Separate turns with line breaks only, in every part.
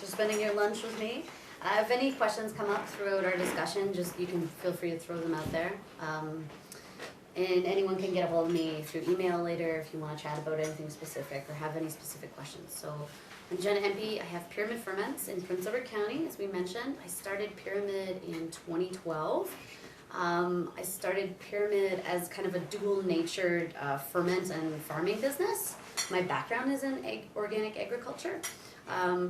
for spending your lunch with me. If any questions come up throughout our discussion, just you can feel free to throw them out there. And anyone can get a hold of me through email later if you want to chat about anything specific or have any specific questions. So I'm Jenna Empey. I have Pyramid Ferments in Prince Edward County, as we mentioned. I started Pyramid in 2012. I started Pyramid as kind of a dual-natured ferment and farming business. My background is in organic agriculture.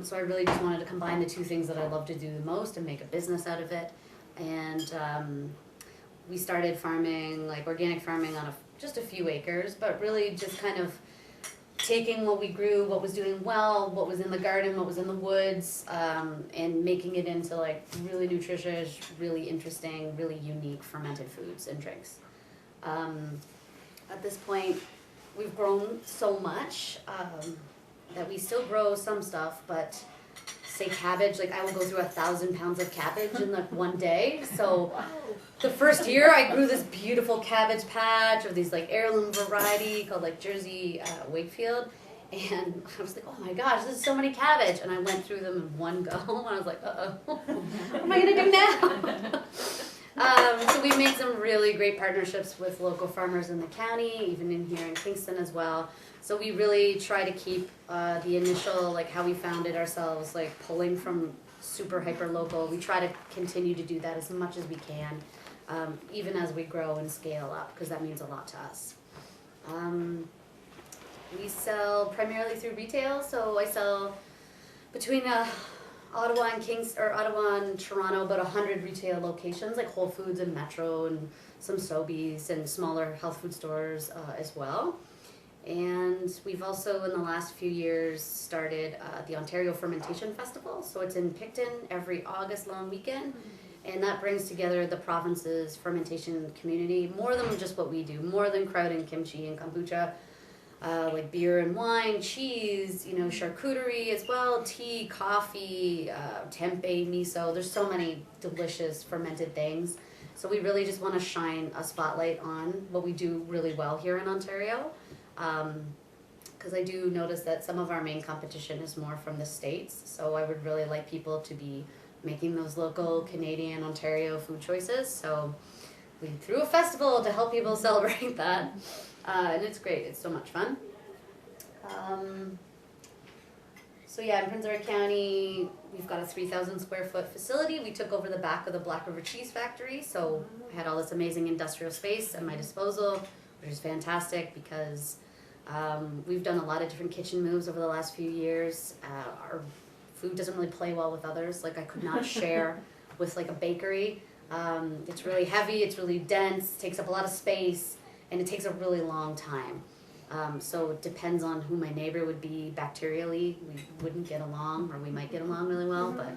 So I really just wanted to combine the two things that I love to do the most and make a business out of it. And we started farming, like organic farming on just a few acres, but really just kind of taking what we grew, what was doing well, what was in the garden, what was in the woods, and making it into like really nutritious, really interesting, really unique fermented foods and drinks. At this point, we've grown so much that we still grow some stuff, but say cabbage, like I will go through 1,000 pounds of cabbage in like one day. So the first year I grew this beautiful cabbage patch of these like heirloom variety called like Jersey Wakefield. And I was like, oh my gosh, this is so many cabbage. And I went through them in one go and I was like, uh-oh, what am I gonna do now? So we made some really great partnerships with local farmers in the county, even in here in Kingston as well. So we really try to keep the initial, like how we founded ourselves, like pulling from super hyper local. We try to continue to do that as much as we can, even as we grow and scale up, because that means a lot to us. We sell primarily through retail, so I sell between Ottawa and Toronto, about 100 retail locations, like Whole Foods and Metro and some Scobies and smaller health food stores as well. And we've also, in the last few years, started the Ontario Fermentation Festival. So it's in Picton every August long weekend. And that brings together the province's fermentation community, more than just what we do, more than kraut and kimchi and kombucha, like beer and wine, cheese, you know, charcuterie as well, tea, coffee, tempeh, miso. There's so many delicious fermented things. So we really just want to shine a spotlight on what we do really well here in Ontario. Because I do notice that some of our main competition is more from the States, so I would really like people to be making those local Canadian, Ontario food choices. So we threw a festival to help people celebrate that, and it's great. It's so much fun. So yeah, in Prince Edward County, we've got a 3,000 square foot facility. We took over the back of the Black River Cheese Factory, so I had all this amazing industrial space at my disposal, which is fantastic because we've done a lot of different kitchen moves over the last few years. Our food doesn't really play well with others. Like I could not share with like a bakery. It's really heavy, it's really dense, takes up a lot of space, and it takes a really long time. So it depends on who my neighbor would be bacterially. We wouldn't get along, or we might get along really well, but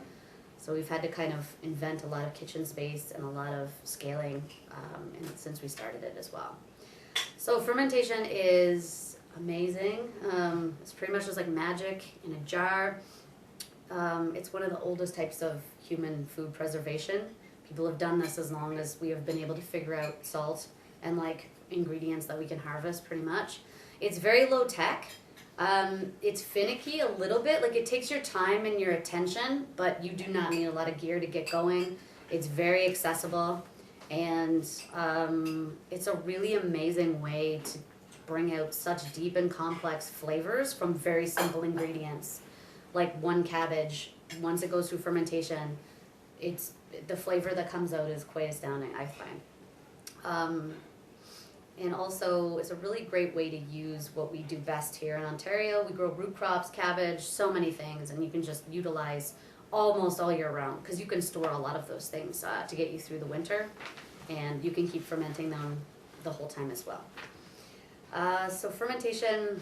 so we've had to kind of invent a lot of kitchen space and a lot of scaling since we started it as well. So fermentation is amazing. It's pretty much just like magic in a jar. It's one of the oldest types of human food preservation. People have done this as long as we have been able to figure out salt and like ingredients that we can harvest pretty much. It's very low tech. It's finicky a little bit. Like it takes your time and your attention, but you do not need a lot of gear to get going. It's very accessible. And it's a really amazing way to bring out such deep and complex flavors from very simple ingredients. Like one cabbage, once it goes through fermentation, the flavor that comes out is quite astounding, I find. And also, it's a really great way to use what we do best here in Ontario. We grow root crops, cabbage, so many things, and you can just utilize almost all year round because you can store a lot of those things to get you through the winter, and you can keep fermenting them the whole time as well. So fermentation,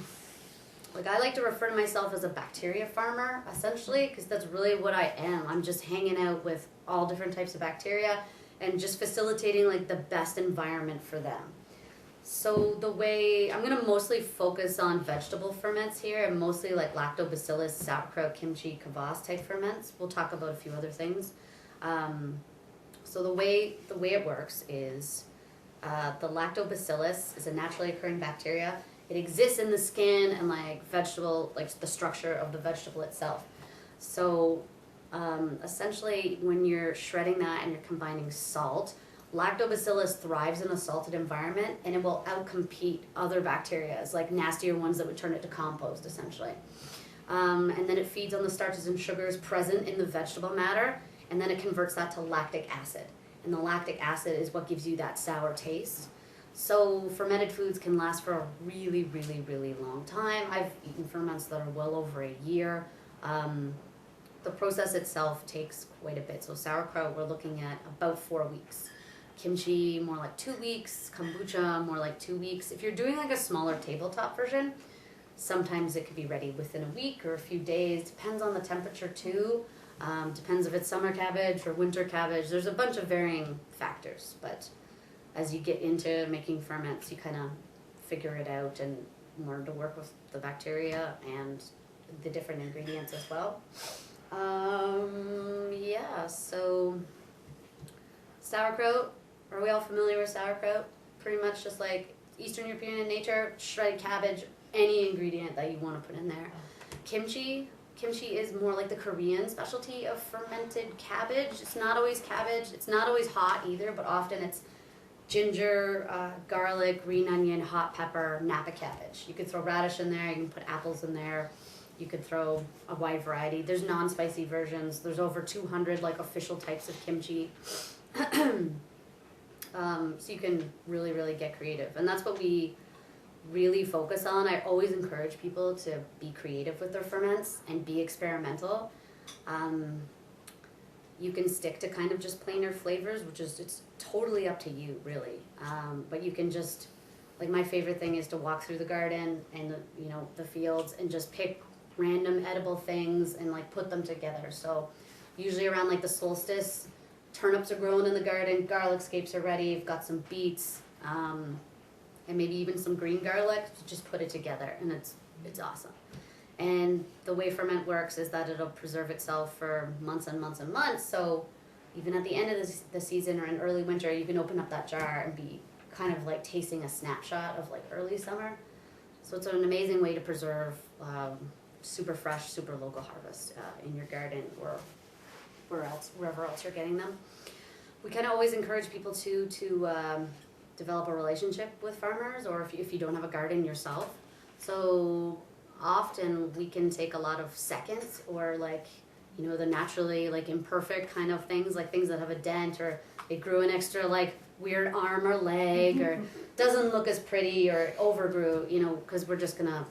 like I like to refer to myself as a bacteria farmer essentially, because that's really what I am. I'm just hanging out with all different types of bacteria and just facilitating like the best environment for them. So the way, I'm going to mostly focus on vegetable ferments here, and mostly like lactobacillus, sauerkraut, kimchi, kvass type ferments. We'll talk about a few other things. So the way it works is the lactobacillus is a naturally occurring bacteria. It exists in the skin and like vegetable, like the structure of the vegetable itself. So essentially when you're shredding that and you're combining salt, lactobacillus thrives in a salted environment and it will outcompete other bacteria, like nastier ones that would turn it to compost essentially. And then it feeds on the starches and sugars present in the vegetable matter, and then it converts that to lactic acid. And the lactic acid is what gives you that sour taste. So fermented foods can last for a really, really, really long time. I've eaten ferments that are well over a year. The process itself takes quite a bit. So sauerkraut, we're looking at about 4 weeks. Kimchi, more like 2 weeks. Kombucha, more like 2 weeks. If you're doing like a smaller tabletop version, sometimes it could be ready within a week or a few days. Depends on the temperature too. Depends if it's summer cabbage or winter cabbage. There's a bunch of varying factors, but as you get into making ferments, you kind of figure it out and learn to work with the bacteria and the different ingredients as well. Yeah, so sauerkraut, are we all familiar with sauerkraut? Pretty much just like Eastern European in nature, shredded cabbage, any ingredient that you want to put in there. Kimchi is more like the Korean specialty of fermented cabbage. It's not always cabbage, it's not always hot either, but often it's ginger, garlic, green onion, hot pepper, Napa cabbage. You could throw radish in there, you can put apples in there, you could throw a wide variety. There's non-spicy versions. There's over 200 like official types of kimchi. So you can really, really get creative. And that's what we really focus on. I always encourage people to be creative with their ferments and be experimental. You can stick to kind of just plainer flavors, which is, it's totally up to you, really. But you can just, like my favorite thing is to walk through the garden and the fields and just pick random edible things and like put them together. So usually around like the solstice, turnips are growing in the garden, garlic scapes are ready, you've got some beets, and maybe even some green garlic. Just put it together and it's awesome. And the way ferment works is that it'll preserve itself for months and months and months. So even at the end of the season or in early winter, you can open up that jar and be kind of like tasting a snapshot of like early summer. So it's an amazing way to preserve super fresh, super local harvest in your garden or wherever else you're getting them. We kind of always encourage people to develop a relationship with farmers, or if you don't have a garden yourself. So often we can take a lot of seconds or like, the naturally like imperfect kind of things, like things that have a dent or it grew an extra like weird arm or leg or doesn't look as pretty or overgrew, because we're just gonna,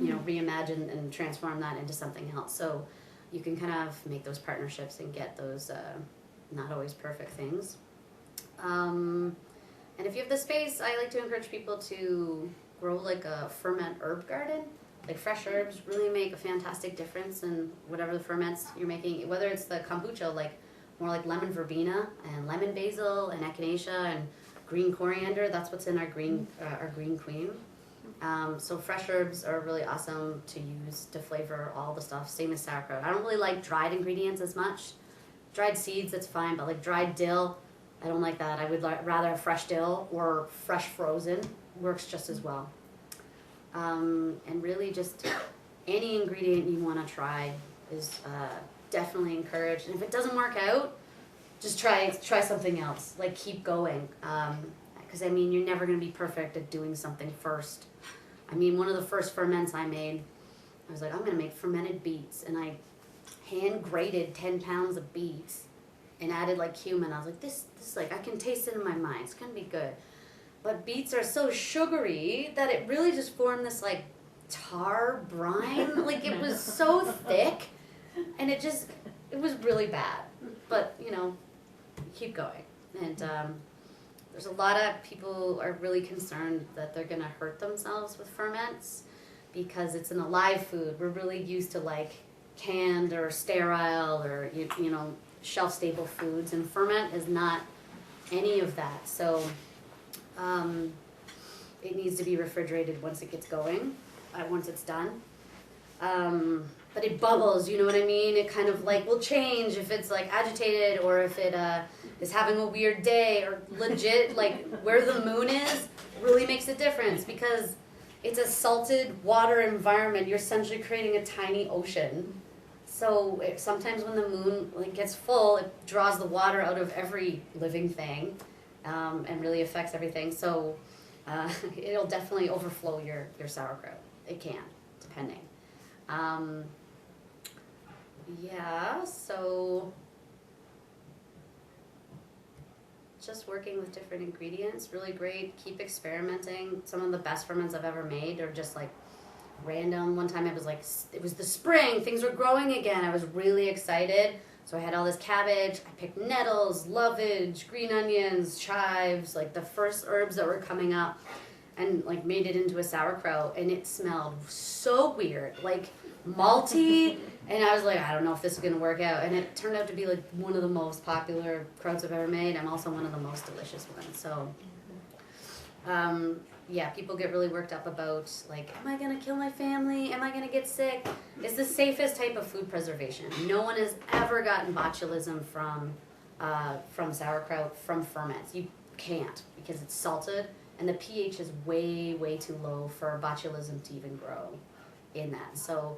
reimagine and transform that into something else. So you can kind of make those partnerships and get those not always perfect things. And if you have the space, I like to encourage people to grow like a ferment herb garden. Like fresh herbs really make a fantastic difference in whatever the ferments you're making, whether it's the kombucha, like more like lemon verbena and lemon basil and echinacea and green coriander. That's what's in our green queen. So fresh herbs are really awesome to use to flavor all the stuff. Same as sauerkraut. I don't really like dried ingredients as much. Dried seeds, that's fine, but like dried dill, I don't like that. I would rather have fresh dill or fresh frozen. Works just as well. And really just any ingredient you want to try is definitely encouraged. And if it doesn't work out, just try something else. Like keep going. Because you're never going to be perfect at doing something first. One of the first ferments I made, I was like, I'm going to make fermented beets. And I hand grated 10 pounds of beets and added like cumin. I was like, this like, I can taste it in my mind. It's going to be good. But beets are so sugary that it really just formed this like tar brine. Like it was so thick and it was really bad. But, keep going. And there's a lot of people are really concerned that they're going to hurt themselves with ferments because it's an alive food. We're really used to like canned or sterile or, shelf stable foods, and ferment is not any of that. So it needs to be refrigerated once it gets going, once it's done. But it bubbles, you know what I mean? It kind of like will change if it's like agitated or if it is having a weird day or legit like where the moon is really makes a difference because it's a salted water environment. You're essentially creating a tiny ocean. So sometimes when the moon like gets full, it draws the water out of every living thing, and really affects everything. So it'll definitely overflow your sauerkraut. It can, depending. Yeah, so just working with different ingredients, really great. Keep experimenting. Some of the best ferments I've ever made are just like random. One time it was the spring, things were growing again. I was really excited. So I had all this cabbage, I picked nettles, lovage, green onions, chives, like the first herbs that were coming up, and like made it into a sauerkraut, and it smelled so weird, like malty, and I was like, I don't know if this is gonna work out, and it turned out to be like one of the most popular krauts I've ever made, and also one of the most delicious ones. So yeah, people get really worked up about like, am I gonna kill my family? Am I gonna get sick? It's the safest type of food preservation. No one has ever gotten botulism from sauerkraut, from ferments. You can't, because it's salted, and the pH is way, way too low for botulism to even grow in that. So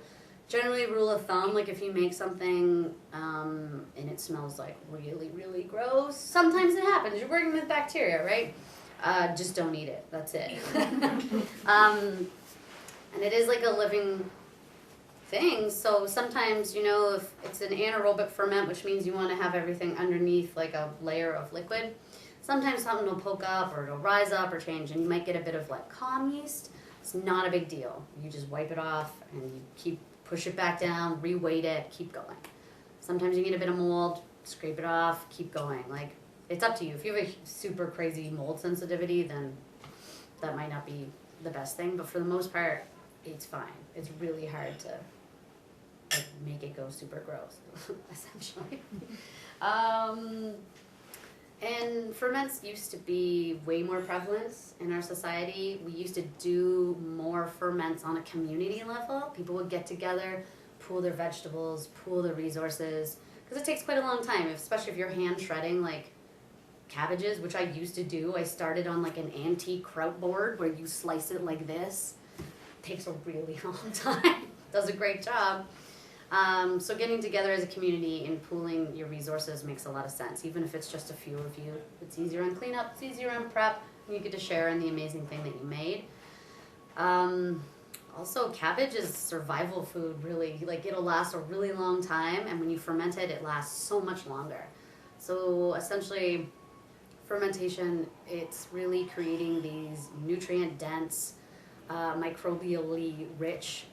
generally, rule of thumb, like if you make something and it smells like really, really gross, sometimes it happens. You're working with bacteria, right? Just don't eat it. That's it. And it is like a living thing. So sometimes, you know, if it's an anaerobic ferment, which means you want to have everything underneath like a layer of liquid, sometimes something will poke up or it'll rise up or change, and you might get a bit of like calm yeast. It's not a big deal. You just wipe it off and you push it back down, re-weight it, keep going. Sometimes you get a bit of mold, scrape it off, keep going. Like, it's up to you. If you have a super crazy mold sensitivity, then that might not be the best thing. But for the most part, it's fine. It's really hard to like, make it go super gross, essentially. And ferments used to be way more prevalent in our society. We used to do more ferments on a community level. People would get together, pool their vegetables, pool their resources, because it takes quite a long time, especially if you're hand shredding like cabbages, which I used to do. I started on like an antique kraut board where you slice it like this. It takes a really long time. Does a great job. So getting together as a community and pooling your resources makes a lot of sense, even if it's just a few of you. It's easier on cleanup, it's easier on prep, and you get to share in the amazing thing that you made. Also, cabbage is survival food, really. Like, it'll last a really long time, and when you ferment it, it lasts so much longer. So essentially, fermentation, it's really creating these nutrient-dense, microbially rich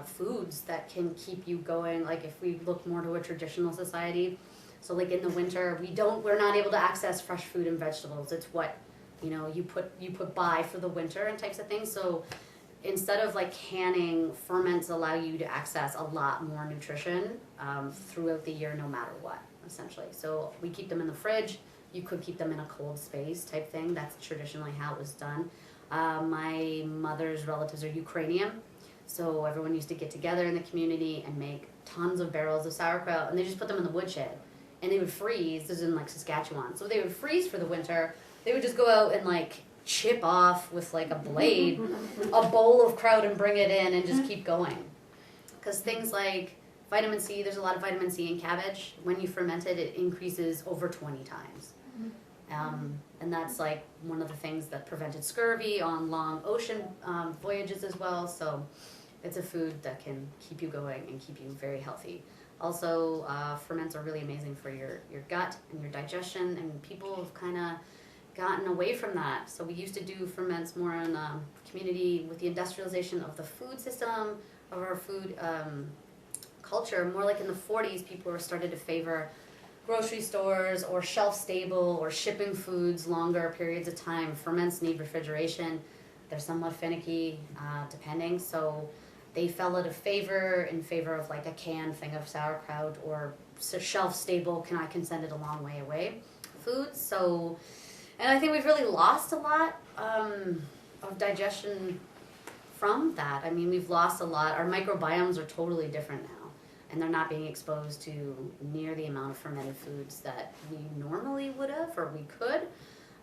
foods that can keep you going. Like if we look more to a traditional society, so like in the winter, we're not able to access fresh fruit and vegetables. It's what, you know, you put by for the winter and types of things. So instead of like canning, ferments allow you to access a lot more nutrition throughout the year, no matter what, essentially. So we keep them in the fridge. You could keep them in a cold space type thing. That's traditionally how it was done. My mother's relatives are Ukrainian, so everyone used to get together in the community and make tons of barrels of sauerkraut, and they just put them in the woodshed, and they would freeze. This is in like Saskatchewan, so they would freeze for the winter. They would just go out and like chip off with like a blade a bowl of kraut and bring it in and just keep going. Because things like vitamin C, there's a lot of vitamin C in cabbage. When you ferment it, it increases over 20 times. And that's like one of the things that prevented scurvy on long ocean voyages as well. So it's a food that can keep you going and keep you very healthy. Also, ferments are really amazing for your gut and your digestion, and people have kind of gotten away from that. So we used to do ferments more in community with the industrialization of the food system, of our food culture. More like in the 40s, people were started to favor grocery stores or shelf stable or shipping foods longer periods of time. Ferments need refrigeration. They're somewhat finicky, depending. So they fell out of favor in favor of like a canned thing of sauerkraut or shelf stable, can send it a long way away foods. So, and I think we've really lost a lot of digestion from that. I mean, we've lost a lot. Our microbiomes are totally different now. And they're not being exposed to near the amount of fermented foods that we normally would have or we could.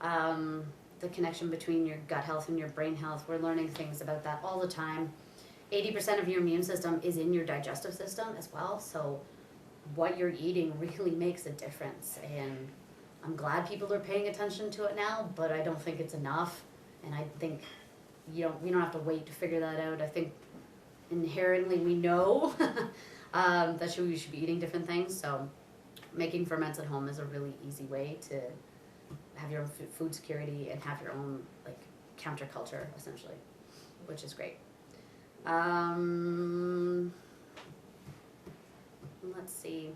The connection between your gut health and your brain health, we're learning things about that all the time. 80% of your immune system is in your digestive system as well, so what you're eating really makes a difference. And I'm glad people are paying attention to it now, but I don't think it's enough. And I think we don't have to wait to figure that out. I think inherently we know that we should be eating different things. So making ferments at home is a really easy way to have your own food security and have your own like counterculture essentially, which is great. Let's see.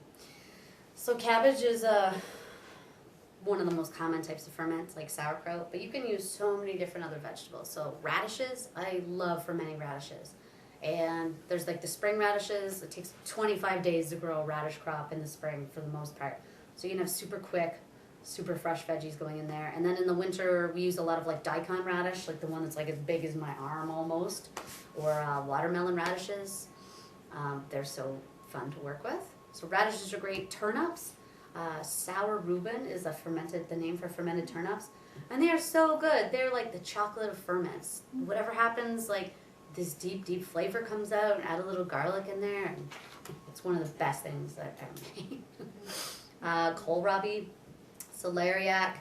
So cabbage is one of the most common types of ferments, like sauerkraut, but you can use so many different other vegetables. So radishes, I love fermenting radishes. And there's like the spring radishes. It takes 25 days to grow a radish crop in the spring for the most part. So you can have super quick, super fresh veggies going in there. And then in the winter, we use a lot of like daikon radish, like the one that's like as big as my arm almost, or watermelon radishes. They're so fun to work with. So radishes are great. Turnips, sour Reuben is the name for fermented turnips. And they are so good. They're like the chocolate of ferments. Whatever happens, like this deep, deep flavor comes out, and add a little garlic in there. And it's one of the best things that I've ever made. Kohlrabi, celeriac,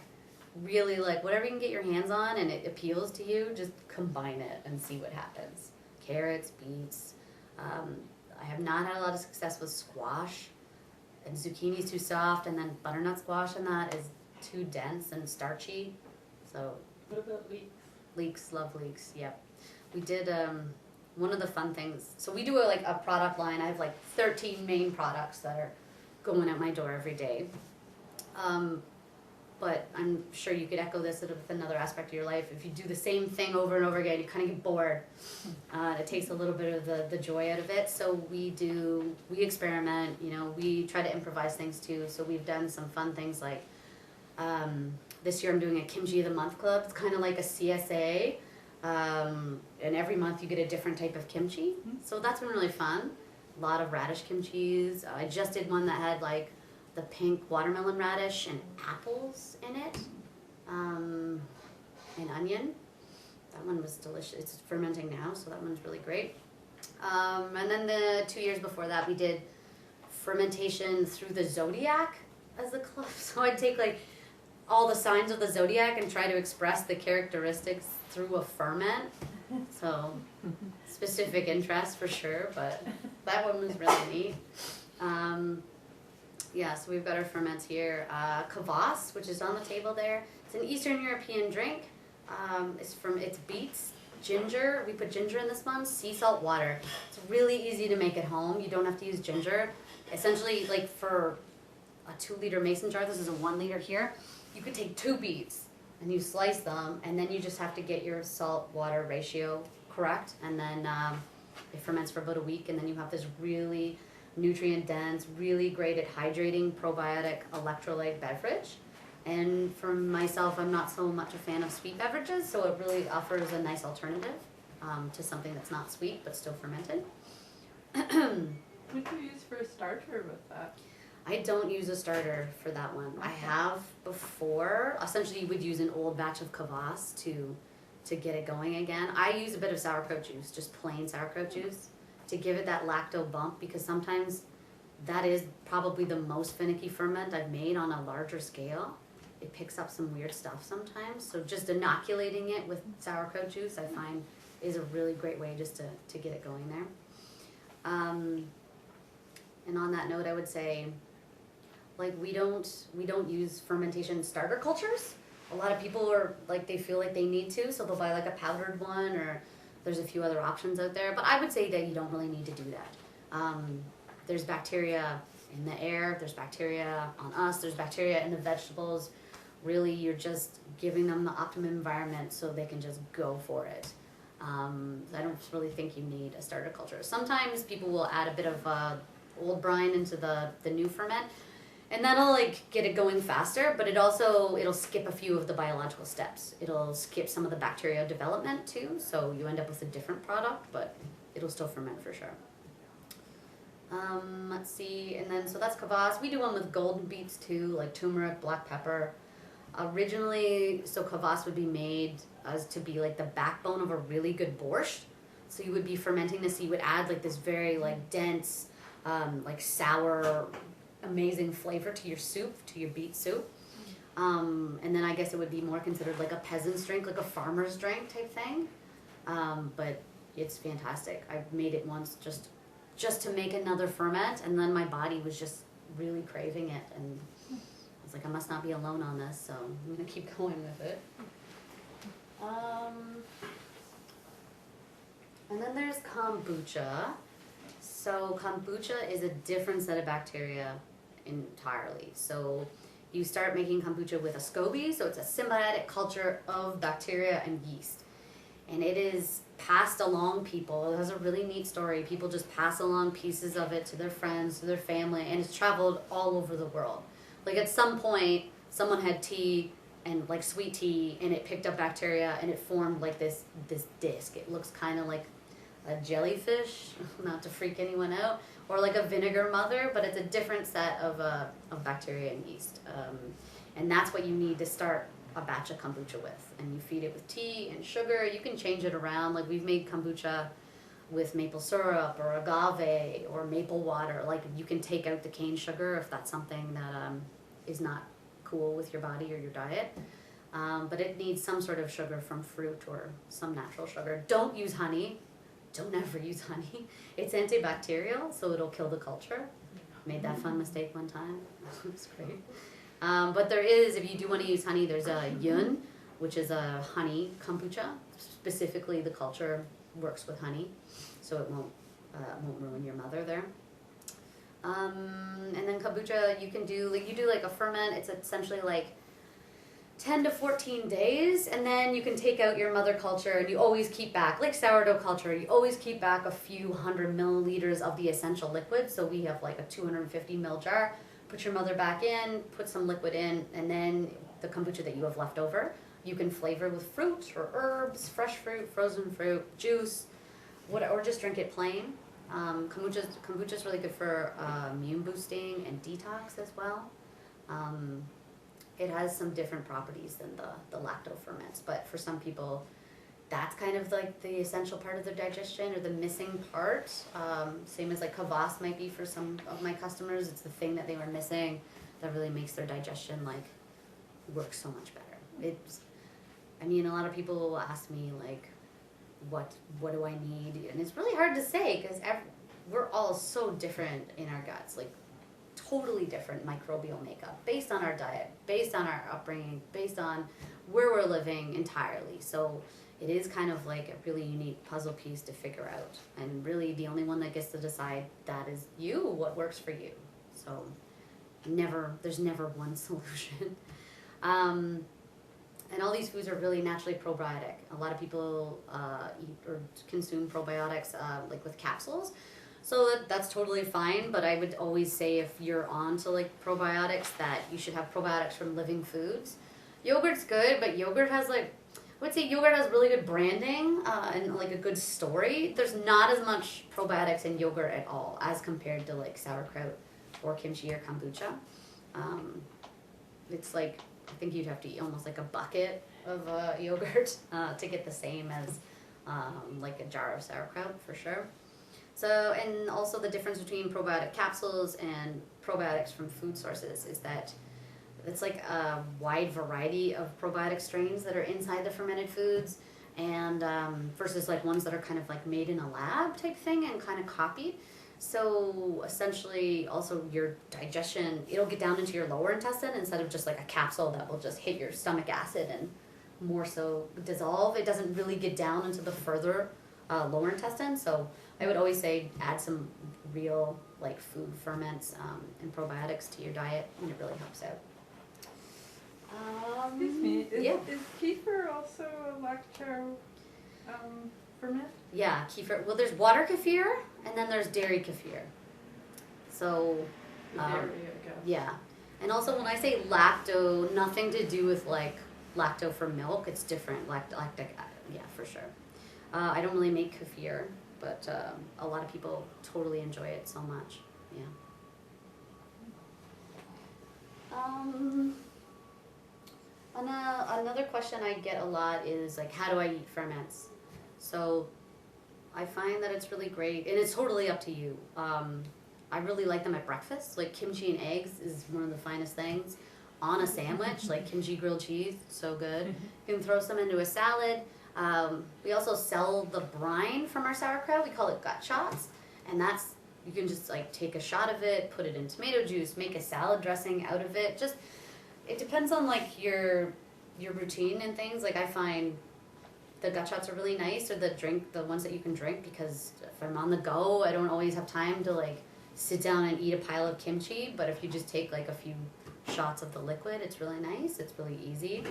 really like whatever you can get your hands on and it appeals to you, just combine it and see what happens. Carrots, beets. I have not had a lot of success with squash, and zucchini's too soft, and then butternut squash in that is too dense and starchy. So
what about leeks?
Leeks, love leeks, yep. We did one of the fun things, so we do a product line. I have like 13 main products that are going out my door every day. But I'm sure you could echo this with another aspect of your life. If you do the same thing over and over again, you kind of get bored. It takes a little bit of the joy out of it. So we experiment, we try to improvise things too. So we've done some fun things like, this year I'm doing a Kimchi of the Month Club. It's kind of like a CSA. And every month you get a different type of kimchi. So that's been really fun. A lot of radish kimchis. I just did one that had like the pink watermelon radish and apples in it, and onion. That one was delicious. It's fermenting now, so that one's really great. And then the 2 years before that, we did fermentation through the zodiac as the club. So I'd take like all the signs of the zodiac and try to express the characteristics through a ferment. So specific interest for sure, but that one was really neat. Yeah, so we've got our ferments here. Kvass, which is on the table there. It's an Eastern European drink. It's beets, ginger. We put ginger in this one. Sea salt water. It's really easy to make at home. You don't have to use ginger. Essentially, like for a 2-liter mason jar, this is a 1 liter here. You could take 2 beets and you slice them, and then you just have to get your salt-water ratio correct, and then it ferments for about a week, and then you have this really nutrient-dense, really great at hydrating, probiotic, electrolyte beverage. And for myself, I'm not so much a fan of sweet beverages, so it really offers a nice alternative to something that's not sweet but still fermented.
What do you use for a starter with that?
I don't use a starter for that one. I have before. Essentially, you would use an old batch of kvass to get it going again. I use a bit of sauerkraut juice, just plain sauerkraut juice, to give it that lacto bump, because sometimes that is probably the most finicky ferment I've made on a larger scale. It picks up some weird stuff sometimes. So just inoculating it with sauerkraut juice, I find, is a really great way just to get it going there. And on that note, I would say, like, we don't use fermentation starter cultures. A lot of people are like, they feel like they need to, so they'll buy like a powdered one, or there's a few other options out there. But I would say that you don't really need to do that. There's bacteria in the air, there's bacteria on us, there's bacteria in the vegetables. Really, you're just giving them the optimum environment so they can just go for it. I don't really think you need a starter culture. Sometimes people will add a bit of old brine into the new ferment, and that'll like get it going faster, but it'll skip a few of the biological steps. It'll skip some of the bacterial development too, so you end up with a different product, but it'll still ferment for sure. Let's see, and then so that's kvass. We do one with golden beets too, like turmeric, black pepper. Originally, so kvass would be made as to be like the backbone of a really good borscht. So you would be fermenting this, so you would add like this very like dense, like sour, amazing flavor to your soup, to your beet soup. And then I guess it would be more considered like a peasant's drink, like a farmer's drink type thing. But it's fantastic. I've made it once just to make another ferment, and then my body was just really craving it, and I was like, I must not be alone on this, so I'm gonna keep going with it. And then there's kombucha. So kombucha is a different set of bacteria entirely. So you start making kombucha with a Scobies, so it's a symbiotic culture of bacteria and yeast. And it is passed along people. It has a really neat story. People just pass along pieces of it to their friends, to their family, and it's traveled all over the world. Like at some point, someone had tea and like sweet tea, and it picked up bacteria, and it formed like this disc. It looks kind of like a jellyfish, not to freak anyone out, or like a vinegar mother, but it's a different set of bacteria and yeast. And that's what you need to start a batch of kombucha with. And you feed it with tea and sugar. You can change it around. Like we've made kombucha with maple syrup or agave or maple water. Like you can take out the cane sugar if that's something that is not cool with your body or your diet. But it needs some sort of sugar from fruit or some natural sugar. Don't use honey. Don't ever use honey. It's antibacterial, so it'll kill the culture. Made that fun mistake one time. It's great. But there is, if you do want to use honey, there's a yun, which is a honey kombucha. Specifically, the culture works with honey, so it won't ruin your mother there. And then kombucha, you can do like a ferment. It's essentially like 10 to 14 days, and then you can take out your mother culture, and you always keep back, like sourdough culture, you always keep back a few hundred milliliters of the essential liquid. So we have like a 250 ml jar. Put your mother back in, put some liquid in, and then the kombucha that you have left over, you can flavor with fruit or herbs, fresh fruit, frozen fruit, juice, or just drink it plain. Kombucha is really good for immune boosting and detox as well. It has some different properties than the lacto ferments, but for some people, that's kind of like the essential part of their digestion or the missing part. Same as like kvass might be for some of my customers. It's the thing that they were missing that really makes their digestion like work so much better. A lot of people will ask me like, what do I need? And it's really hard to say because we're all so different in our guts, like totally different microbial makeup based on our diet, based on our upbringing, based on where we're living entirely. So it is kind of like a really unique puzzle piece to figure out. And really the only one that gets to decide that is you, what works for you. So there's never one solution. And all these foods are really naturally probiotic. A lot of people eat or consume probiotics like with capsules. So that's totally fine, but I would always say if you're on to like probiotics that you should have probiotics from living foods. Yogurt's good, but yogurt has yogurt has really good branding and like a good story. There's not as much probiotics in yogurt at all as compared to like sauerkraut or kimchi or kombucha. It's like, I think you'd have to eat almost like a bucket of yogurt to get the same as like a jar of sauerkraut for sure. So, and also the difference between probiotic capsules and probiotics from food sources is that it's like a wide variety of probiotic strains that are inside the fermented foods, and versus like ones that are kind of like made in a lab type thing and kind of copied. So essentially also your digestion, it'll get down into your lower intestine instead of just like a capsule that will just hit your stomach acid and more so dissolve. It doesn't really get down into the further lower intestine. So I would always say add some real like food ferments and probiotics to your diet, and it really helps out.
Excuse me,
yeah.
Is kefir also a lacto ferment?
Yeah, kefir. Well, there's water kefir, and then there's dairy kefir. So,
There we go.
yeah. And also when I say lacto, nothing to do with like lacto for milk. It's different. Lactic, yeah, for sure. I don't really make kefir, but a lot of people totally enjoy it so much. Yeah. Another question I get a lot is like, how do I eat ferments? So I find that it's really great, and it's totally up to you. I really like them at breakfast. Like kimchi and eggs is one of the finest things. On a sandwich, like kimchi grilled cheese, so good. You can throw some into a salad. We also sell the brine from our sauerkraut. We call it gut shots, and that's, you can just like take a shot of it, put it in tomato juice, make a salad dressing out of it. Just, it depends on like your routine and things. Like I find the gut shots are really nice, or the ones that you can drink, because if I'm on the go, I don't always have time to like sit down and eat a pile of kimchi. But if you just take like a few shots of the liquid, it's really nice. It's really easy.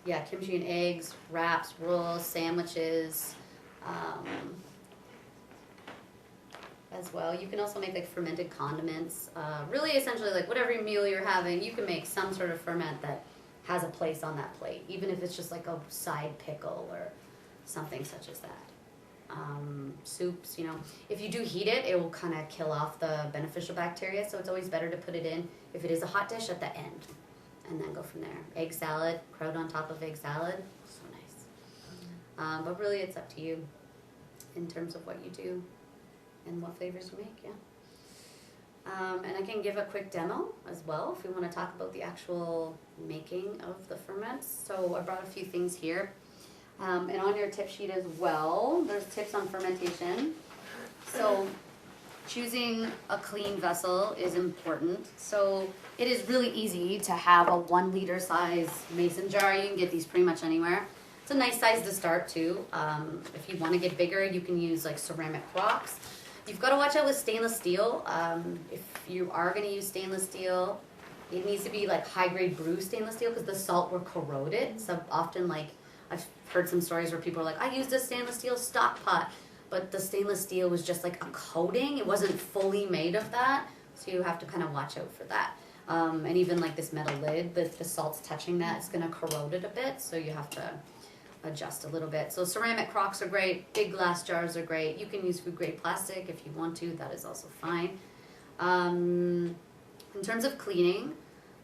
Yeah, kimchi and eggs, wraps, rolls, sandwiches, as well. You can also make like fermented condiments. Really, essentially, like whatever meal you're having, you can make some sort of ferment that has a place on that plate, even if it's just like a side pickle or something such as that. Soups, you know, if you do heat it, it will kind of kill off the beneficial bacteria, so it's always better to put it in, if it is a hot dish, at the end, and then go from there. Egg salad, kraut on top of egg salad, so nice. But really it's up to you in terms of what you do and what flavors you make, yeah. And I can give a quick demo as well if we want to talk about the actual making of the ferments. So I brought a few things here. And on your tip sheet as well, there's tips on fermentation. So choosing a clean vessel is important. So it is really easy to have a 1 liter size mason jar. You can get these pretty much anywhere. It's a nice size to start too. If you want to get bigger, you can use like ceramic rocks. You've got to watch out with stainless steel. If you are going to use stainless steel, it needs to be like high grade bruised stainless steel, because the salt will corrode it. So often, like, I've heard some stories where people are like, I used a stainless steel stock pot, but the stainless steel was just like a coating. It wasn't fully made of that, so you have to kind of watch out for that. And even like this metal lid, the salt's touching that, it's going to corrode it a bit, so you have to adjust a little bit. So ceramic crocks are great, big glass jars are great. You can use food grade plastic if you want to, that is also fine. In terms of cleaning,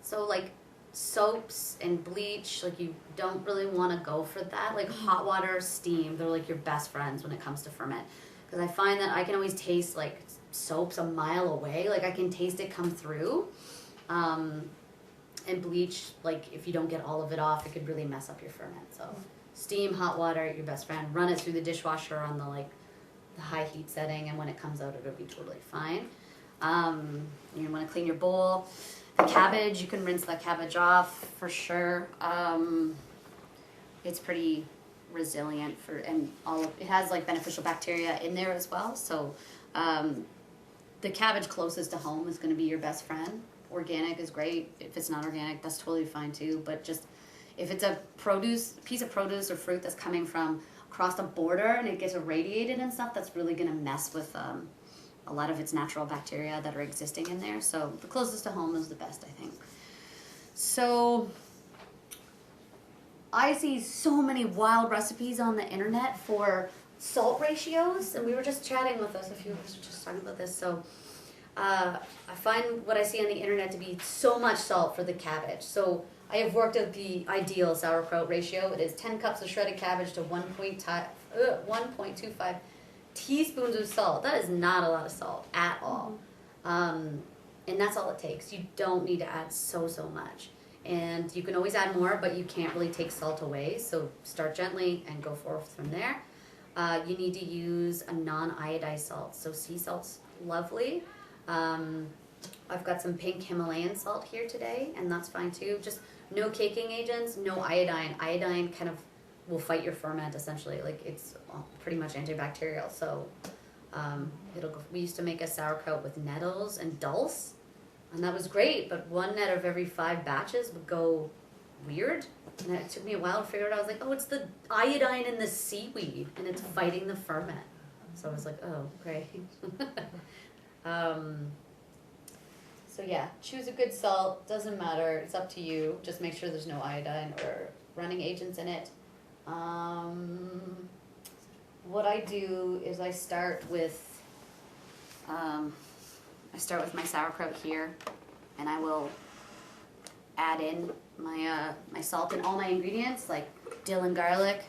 so like soaps and bleach, like you don't really want to go for that. Like hot water, steam, they're like your best friends when it comes to ferment, because I find that I can always taste like soaps a mile away. Like I can taste it come through. And bleach, like if you don't get all of it off, it could really mess up your ferment. So steam, hot water, your best friend. Run it through the dishwasher on the high heat setting, and when it comes out, it'll be totally fine. You want to clean your bowl. The cabbage, you can rinse that cabbage off for sure. It's pretty resilient it has like beneficial bacteria in there as well. So the cabbage closest to home is going to be your best friend. Organic is great. If it's not organic, that's totally fine too. But just if it's a piece of produce or fruit that's coming from across the border and it gets irradiated and stuff, that's really going to mess with a lot of its natural bacteria that are existing in there. So the closest to home is the best, I think. So I see so many wild recipes on the internet for salt ratios, and we were just chatting with us, a few of us were just talking about this. So I find what I see on the internet to be so much salt for the cabbage. So I have worked out the ideal sauerkraut ratio. It is 10 cups of shredded cabbage to 1.25 teaspoons of salt. That is not a lot of salt at all. And that's all it takes. You don't need to add so much. And you can always add more, but you can't really take salt away. So start gently and go forth from there. You need to use a non-iodized salt. So sea salt's lovely. I've got some pink Himalayan salt here today, and that's fine too. Just no caking agents, no iodine. Iodine kind of will fight your ferment essentially. Like it's pretty much antibacterial. So we used to make a sauerkraut with nettles and dulse, and that was great. But one net of every 5 batches would go weird, and it took me a while to figure it out. I was like, oh, it's the iodine in the seaweed, and it's fighting the ferment. So I was like, oh, great. So yeah, choose a good salt. Doesn't matter. It's up to you. Just make sure there's no iodine or running agents in it. What I do is I start with my sauerkraut here, and I will add in my salt and all my ingredients like dill and garlic,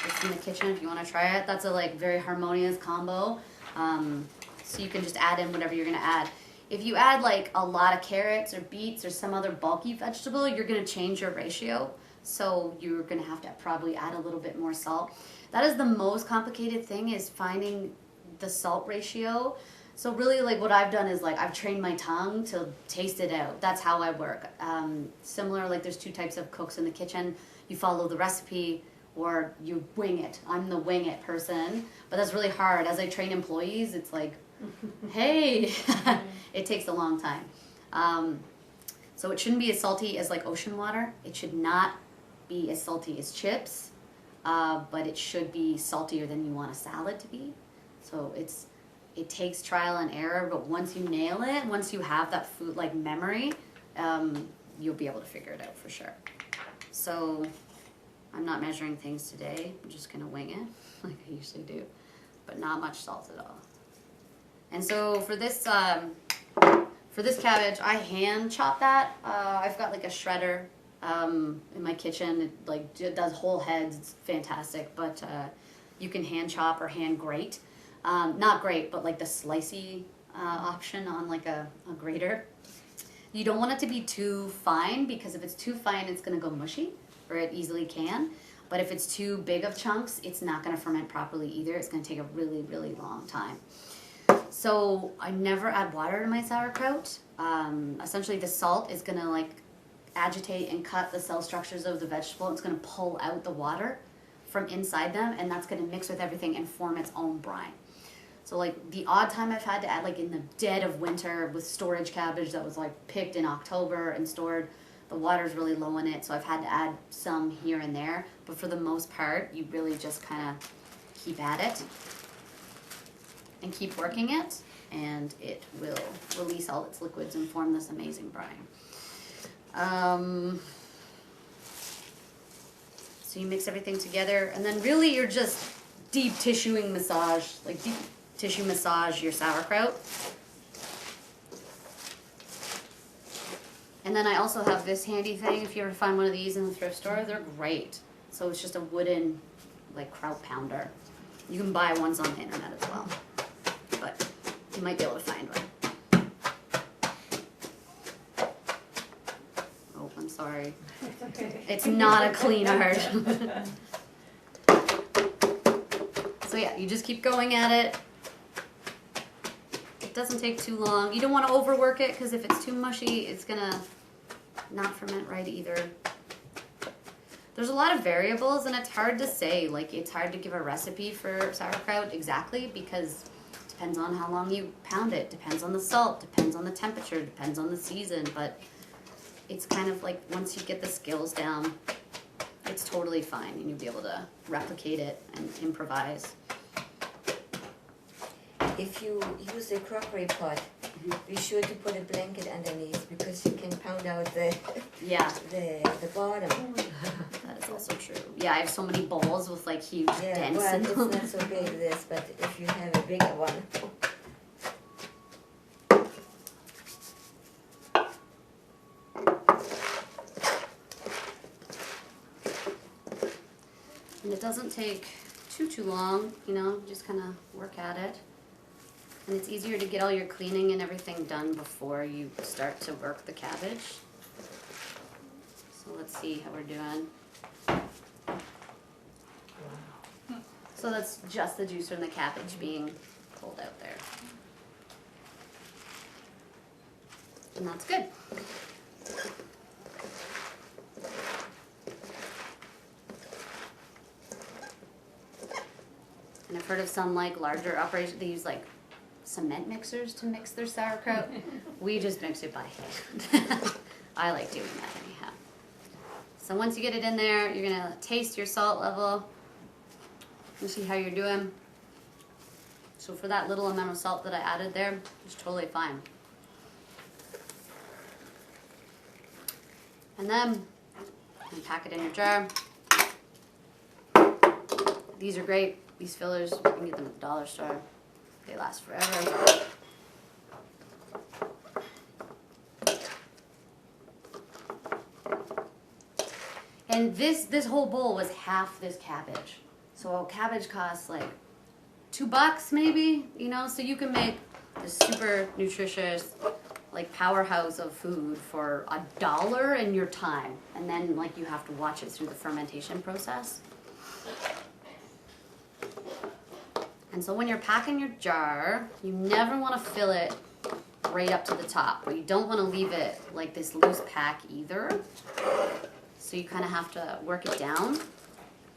It's in the kitchen if you want to try it. That's a like very harmonious combo. So you can just add in whatever you're gonna add. If you add like a lot of carrots or beets or some other bulky vegetable, you're gonna change your ratio. So you're gonna have to probably add a little bit more salt. That is the most complicated thing, is finding the salt ratio. So really like what I've done is like I've trained my tongue to taste it out. That's how I work. Similar, like there's two types of cooks in the kitchen. You follow the recipe or you wing it. I'm the wing it person, but that's really hard. As I train employees, it's like, hey, it takes a long time. So it shouldn't be as salty as like ocean water. It should not be as salty as chips, but it should be saltier than you want a salad to be. So it takes trial and error, but once you nail it, once you have that food like memory, you'll be able to figure it out for sure. So I'm not measuring things today. I'm just gonna wing it like I usually do, but not much salt at all. And so for this cabbage, I hand chop that. I've got like a shredder in my kitchen. It like does whole heads. It's fantastic, but you can hand chop or hand grate. Not grate, but like the slicey option on like a grater. You don't want it to be too fine, because if it's too fine, it's gonna go mushy, or it easily can. But if it's too big of chunks, it's not gonna ferment properly either. It's gonna take a really, really long time. So I never add water to my sauerkraut. Essentially the salt is gonna like agitate and cut the cell structures of the vegetable. It's gonna pull out the water from inside them, and that's gonna mix with everything and form its own brine. So like the odd time I've had to add, like in the dead of winter with storage cabbage that was like picked in October and stored, the water's really low in it, so I've had to add some here and there. But for the most part, you really just kind of keep at it and keep working it, and it will release all its liquids and form this amazing brine. So you mix everything together, and then really you're just deep tissuing massage, like deep tissue massage your sauerkraut. And then I also have this handy thing. If you ever find one of these in the thrift store, they're great. So it's just a wooden like kraut pounder. You can buy ones on the internet as well, but you might be able to find one. Oh, I'm sorry.
It's okay.
It's not a clean art. So yeah, you just keep going at it. It doesn't take too long. You don't want to overwork it, because if it's too mushy, it's gonna not ferment right either. There's a lot of variables, and it's hard to say. Like, it's hard to give a recipe for sauerkraut exactly, because it depends on how long you pound it, depends on the salt, depends on the temperature, depends on the season. But it's kind of like once you get the skills down, it's totally fine, and you'll be able to replicate it and improvise.
If you use a crockery pot, be sure to put a blanket underneath, because you can pound out the
Yeah,
the bottom.
that is also true. Yeah, I have so many bowls with like huge
Yeah,
dents
well,
in
it's
them.
not so big this, but if you have a bigger one.
And it doesn't take too long, you know, just kind of work at it. And it's easier to get all your cleaning and everything done before you start to work the cabbage. So let's see how we're doing. So that's just the juicer and the cabbage being pulled out there. And that's good. And I've heard of some like larger operations, they use like cement mixers to mix their sauerkraut. We just mix it by hand. I like doing that anyhow. So once you get it in there, you're gonna taste your salt level and see how you're doing. So for that little amount of salt that I added there, it's totally fine. And then you pack it in your jar. These are great. These fillers, you can get them at the dollar store. They last forever. And this whole bowl was half this cabbage. So cabbage costs like $2 maybe, you know, so you can make this super nutritious like powerhouse of food for $1 in your time. And then like you have to watch it through the fermentation process. And so when you're packing your jar, you never want to fill it right up to the top, but you don't want to leave it like this loose pack either. So you kind of have to work it down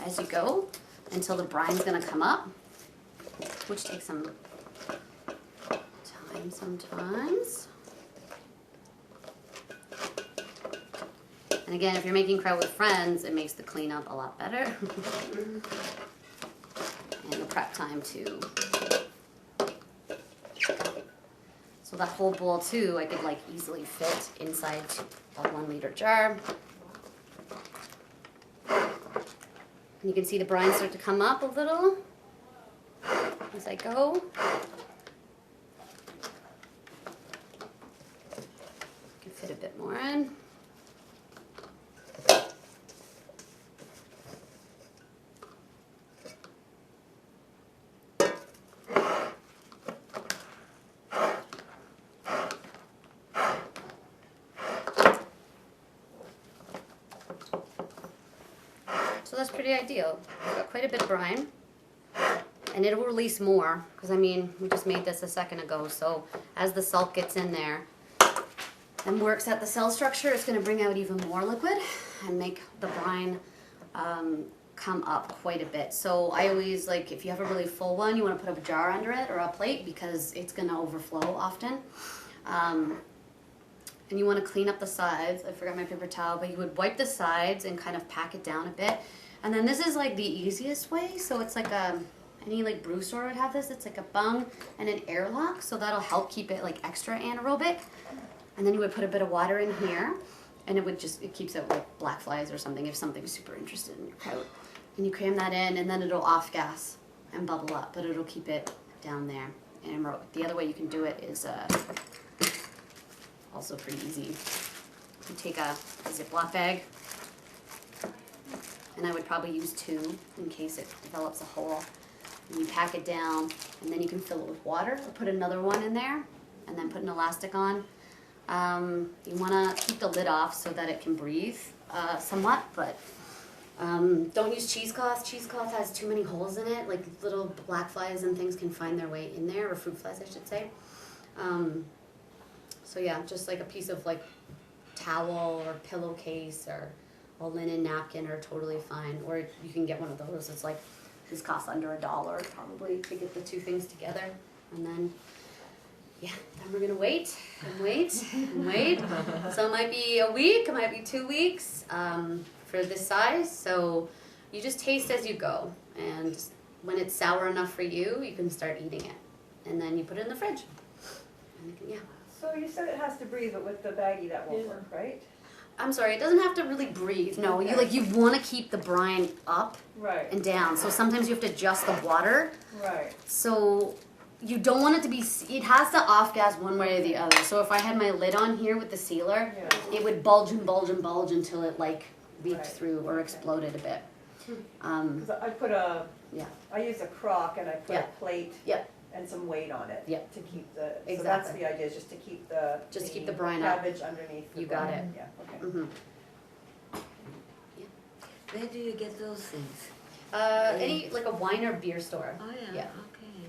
as you go until the brine's going to come up, which takes some time sometimes. And again, if you're making kraut with friends, it makes the cleanup a lot better. And the prep time too. So that whole bowl too, I could like easily fit inside a 1 liter jar. And you can see the brine start to come up a little as I go. I can fit a bit more in. So that's pretty ideal. We've got quite a bit of brine, and it'll release more because I mean we just made this a second ago. So as the salt gets in there and works at the cell structure, it's going to bring out even more liquid and make the brine come up quite a bit. So I always like if you have a really full one, you want to put a jar under it or a plate because it's going to overflow often. And you want to clean up the sides. I forgot my paper towel, but you would wipe the sides and kind of pack it down a bit. And then this is like the easiest way. So it's like any like brew store would have this. It's like a bung and an airlock. So that'll help keep it like extra anaerobic. And then you would put a bit of water in here and it keeps out like black flies or something if something's super interested in your kraut. And you cram that in and then it'll off gas and bubble up, but it'll keep it down there anaerobic. The other way you can do it is also pretty easy. You take a Ziploc bag, and I would probably use 2 in case it develops a hole. And you pack it down, and then you can fill it with water or put another one in there, and then put an elastic on. You want to keep the lid off so that it can breathe somewhat, but don't use cheesecloth. Cheesecloth has too many holes in it, like little black flies and things can find their way in there, or fruit flies I should say. So yeah, just like a piece of like towel or pillowcase or a linen napkin are totally fine. Or you can get one of those. It's like, these cost under $1 probably to get the 2 things together. And then, yeah, then we're gonna wait and wait and wait. So it might be a week, it might be 2 weeks for this size. So you just taste as you go. And when it's sour enough for you, you can start eating it. And then you put it in the fridge. And you can, yeah.
So you said it has to breathe, but with the baggie that won't work, right?
I'm sorry, it doesn't have to really breathe. No,
Okay.
you want to keep the brine up
Right.
and down. So sometimes you have to adjust the water.
Right.
So you don't want it to be, it has to off gas one way or the other. So if I had my lid on here with the sealer,
Yeah.
it would bulge and bulge and bulge until it like leaked
Right.
through or exploded a bit.
Because
Yeah.
I use a crock and I put
Yeah.
a plate
Yep.
and some weight on it.
Yep.
To keep the, so
Exactly.
that's the idea, is just to keep the.
Just keep the brine up.
Cabbage underneath the
You got
brine.
it.
Yeah, okay.
Mm-hmm.
Where do you get those things?
Any like a wine or beer store.
Oh yeah.
Yeah.
Okay.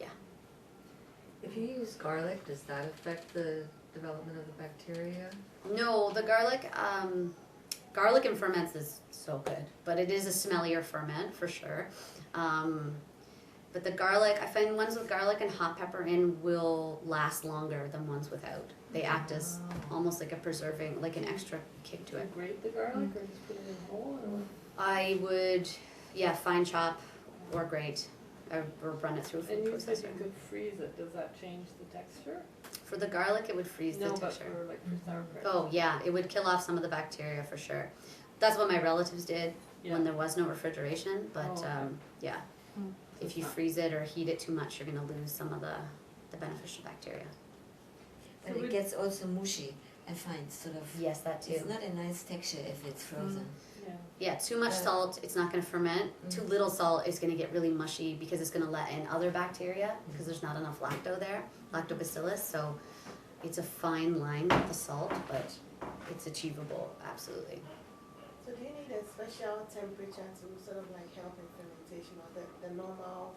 Yeah.
If you use garlic, does that affect the development of the bacteria?
No, the garlic, garlic and ferments is so good, but it is a smellier ferment for sure. But the garlic, I find ones with garlic and hot pepper in will last longer than ones without. They act as almost like a preserving, like an extra kick to
Do you
it.
grate the garlic or just put it in a whole or what?
I would, yeah, fine chop or grate, or run it through a food
And you said
processor.
you could freeze it, does that change the texture?
For the garlic, it would freeze the
No, but
texture.
for like for sauerkraut.
Oh yeah, it would kill off some of the bacteria for sure. That's what my relatives did
Yeah.
when there was no refrigeration. But
Oh, okay.
yeah, if you freeze it or heat it too much, you're gonna lose some of the beneficial bacteria.
But
So
it
we-
gets also mushy, I find, sort of.
Yes, that too.
It's not a nice texture if it's frozen.
Yeah.
Yeah, too much salt, it's not going to ferment. Too little salt is going to get really mushy because it's going to let in other bacteria because there's not enough lactobacillus. So it's a fine line with the salt, but it's achievable, absolutely.
So do you need a special temperature to sort of like help in fermentation, or the normal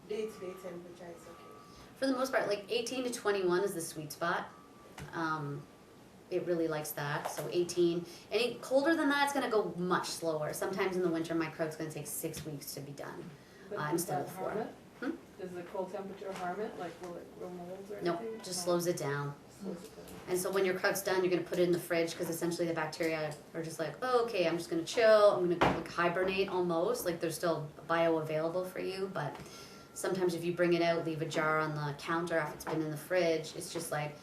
day-to-day temperature is okay?
For the most part, like 18 to 21 is the sweet spot. It really likes that. So 18. Any colder than that, it's going to go much slower. Sometimes in the winter, my crowd's going to take 6 weeks to be done
But
instead of 4.
Does the cold temperature harm it? Like, will it grow molds or
Nope,
anything?
just slows it down.
Slows it down.
And so when your kraut's done, you're going to put it in the fridge because essentially the bacteria are just like, oh, okay, I'm just going to chill. I'm going to like hibernate almost. Like they're still bioavailable for you. But sometimes if you bring it out, leave a jar on the counter after it's been in the fridge, it's just like,